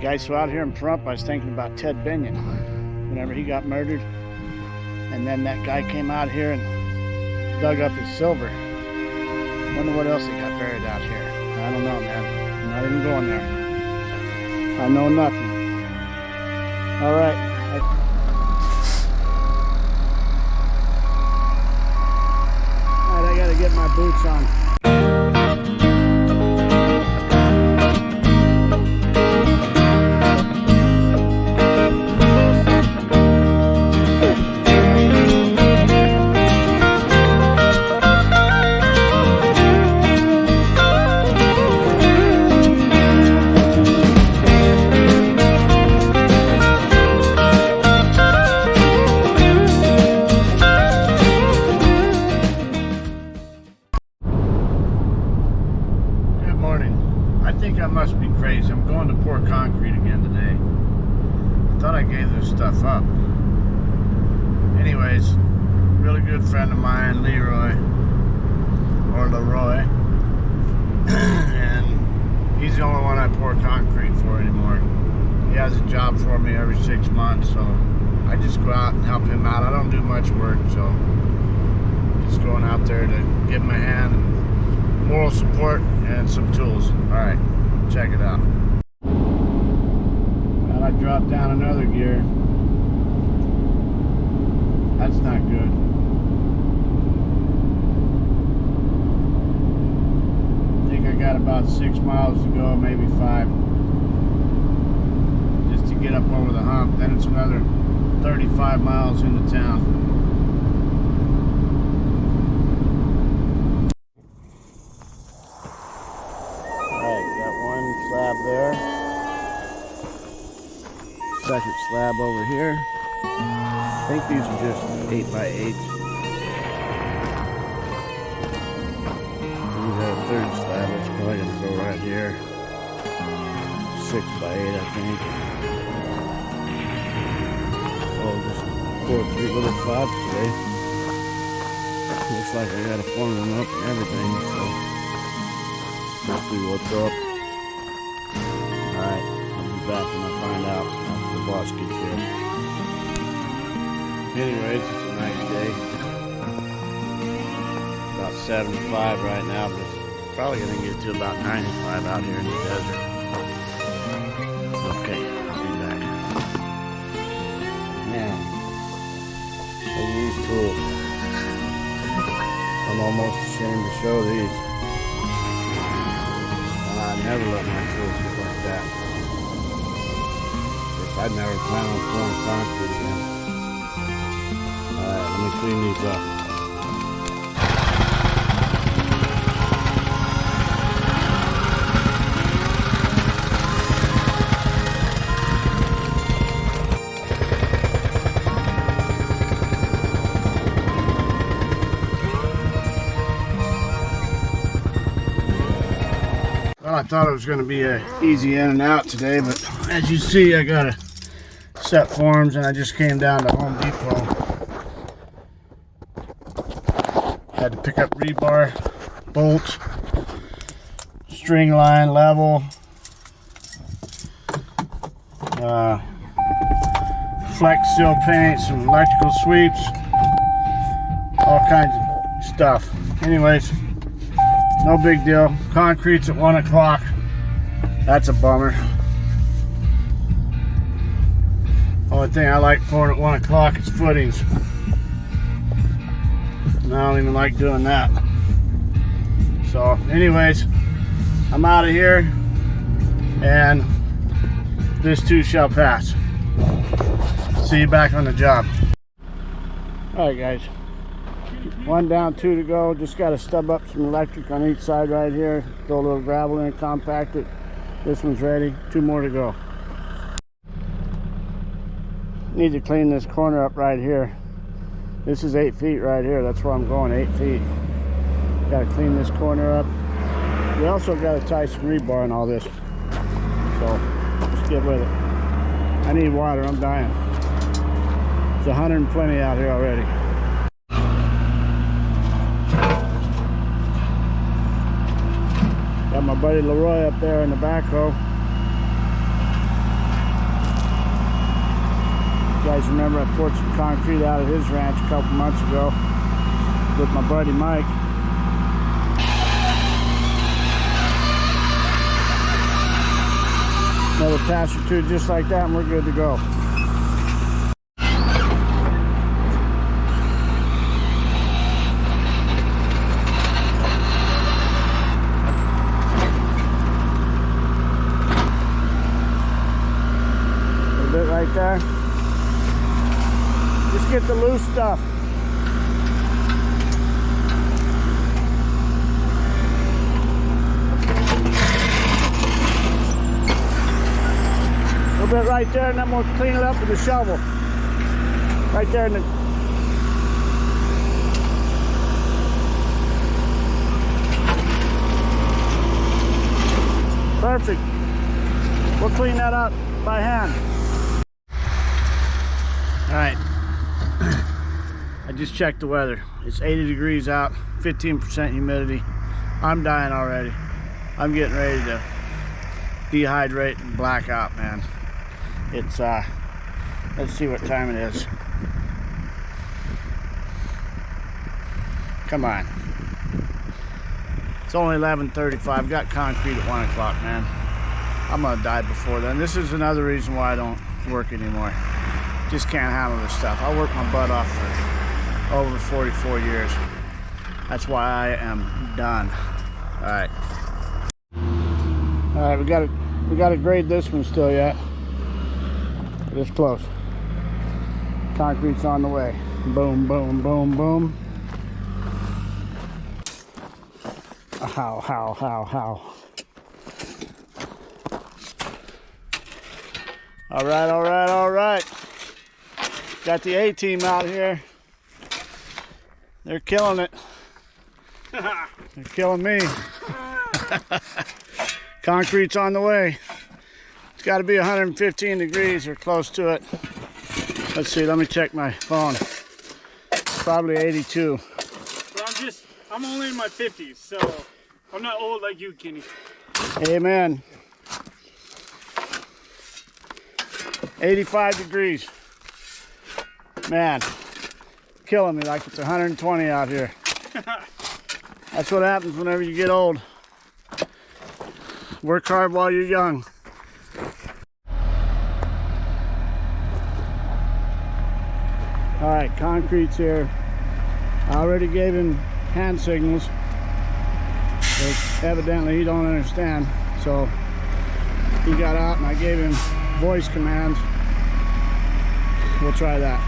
Guys, so out here in Pahrump, I was thinking about Ted Binion whenever he got murdered, and then that guy came out here and dug up his silver. Wonder what else he got buried out here. I don't know, man. I'm not even going there. I know nothing. All right. I gotta get my boots on. I must be crazy. I'm going to pour concrete again today. I thought I gave this stuff up. Anyways, really good friend of mine, LeRoy, or LeRoy, and he's the only one I pour concrete for anymore. He has a job for me every 6 months, so I just go out and help him out. I don't do much work, so just going out there to give him a hand and moral support and some tools. All right. Check it out. Well, I dropped down another gear. That's not good. I think I got about 6 miles to go, maybe 5. Just to get up over the hump. Then it's another 35 miles into town. Slab there, second slab over here. I think these are just 8x8s. We got a third slab that's probably going to go right here. 6x8, I think. Oh, just poured 3 little slabs today. Looks like I got to form them up and everything, so we'll see what's up. Alright, I'll be back when I find out after the boss gets here. Anyways, it's a nice day. About 75 right now, but it's probably going to get to about 95 out here in the desert. Okay, I'll be back. Man, look at these tools. I'm almost ashamed to show these. I never let my tools look like that. I'd never plan on pouring concrete again. Alright, let me clean these up. Well, I thought it was going to be an easy in and out today, but as you see, I got to set forms, and I just came down to Home Depot. Had to pick up rebar, bolts, string line, level, flex seal paint, some electrical sweeps, all kinds of stuff. Anyways, no big deal. Concrete's at 1 o'clock. That's a bummer. Only thing I like pouring at 1 o'clock is footings. And I don't even like doing that. So anyways, I'm out of here, and this too shall pass. See you back on the job. Alright guys, 1 down, 2 to go. Just got to stub up some electric on each side right here. Throw a little gravel in, compact it. This one's ready. 2 more to go. Need to clean this corner up right here. This is 8 feet right here. That's where I'm going, 8 feet. Got to clean this corner up. We also got to tie some rebar and all this. So just get with it. I need water. I'm dying. It's 120 out here already. Got my buddy LeRoy up there in the backhoe. You guys remember I poured some concrete out of his ranch a couple months ago with my buddy Mike. Another pass or two just like that and we're good to go. A bit right there. Just get the loose stuff. A little bit right there, and then we'll clean it up with the shovel. Right there in the... Perfect. We'll clean that up by hand. All right. I just checked the weather. It's 80 degrees out, 15% humidity. I'm dying already. I'm getting ready to dehydrate and black out, man. It's let's see what time it is. Come on. It's only 11:35. I've got concrete at 1 o'clock, man. I'm gonna die before then. This is another reason why I don't work anymore. Just can't handle this stuff. I worked my butt off for over 44 years. That's why I am done. All right. All right, we got to grade this one still yet. But it's close. Concrete's on the way. Boom, boom, boom, boom. How. All right. Got the A-team out here. They're killing it. They're killing me. Concrete's on the way. It's got to be 115 degrees or close to it. Let's see, let me check my phone. Probably 82. Well, I'm only in my 50s, so I'm not old like you, Kenny. Amen. 85 degrees. Man, killing me like it's 120 out here. That's what happens whenever you get old. Work hard while you're young. All right, concrete's here. I already gave him hand signals, but evidently he don't understand. So he got out and I gave him voice commands. We'll try that.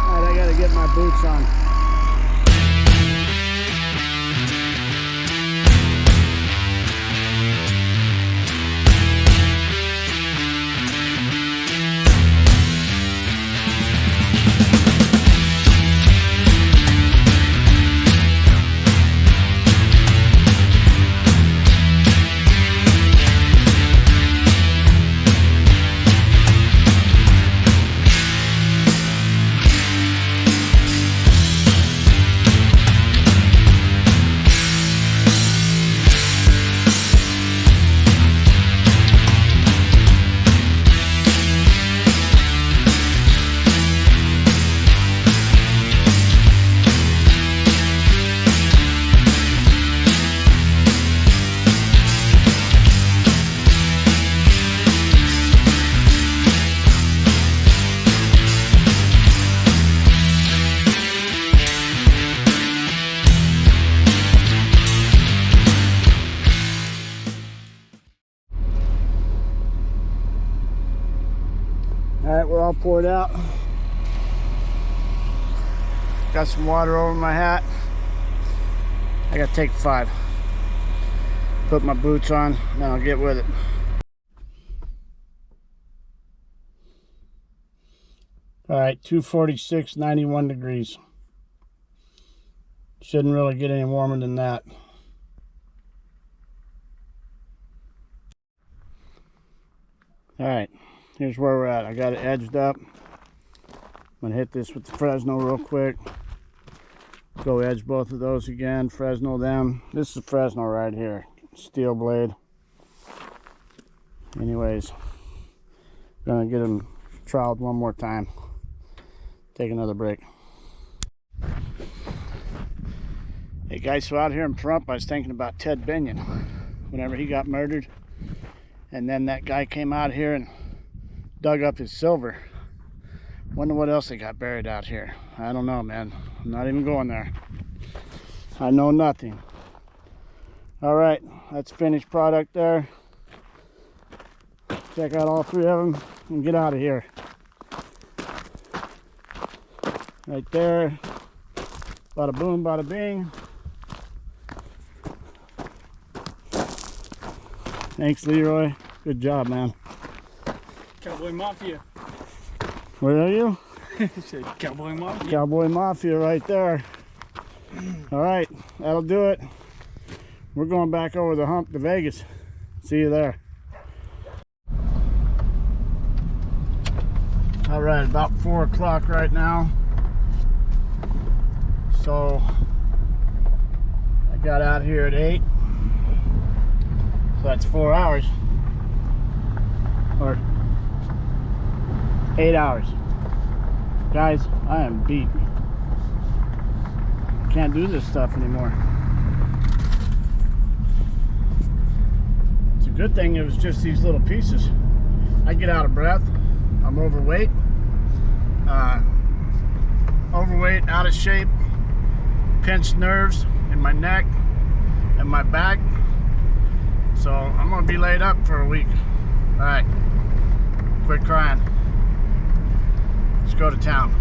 All right, I gotta get my boots on. All right, we're all poured out. Got some water over my hat. I gotta take 5. Put my boots on, then I'll get with it. All right, 246, 91 degrees. Shouldn't really get any warmer than that. All right, here's where we're at. I got it edged up. I'm gonna hit this with the Fresno real quick. Go edge both of those again, Fresno them. This is Fresno right here, steel blade. Anyways, gonna get them troweled one more time. Take another break. Hey guys, so out here in Pahrump, I was thinking about Ted Binion whenever he got murdered, and then that guy came out here and dug up his silver. Wonder what else they got buried out here. I don't know, man. I'm not even going there. I know nothing. All right, that's finished product there. Check out all three of them and get out of here. Right there. Bada boom, bada bing. Thanks, LeRoy. Good job, man. Cowboy Mafia. Where are you? Cowboy Mafia. Cowboy Mafia right there. All right, that'll do it. We're going back over the hump to Vegas. See you there. All right, about 4 o'clock right now. So I got out here at 8. So that's 4 hours. Or 8 hours. Guys, I am beat. Can't do this stuff anymore. It's a good thing it was just these little pieces. I get out of breath. I'm overweight. Overweight, out of shape, pinched nerves in my neck and my back. So I'm gonna be laid up for a week. All right, quit crying. Let's go to town.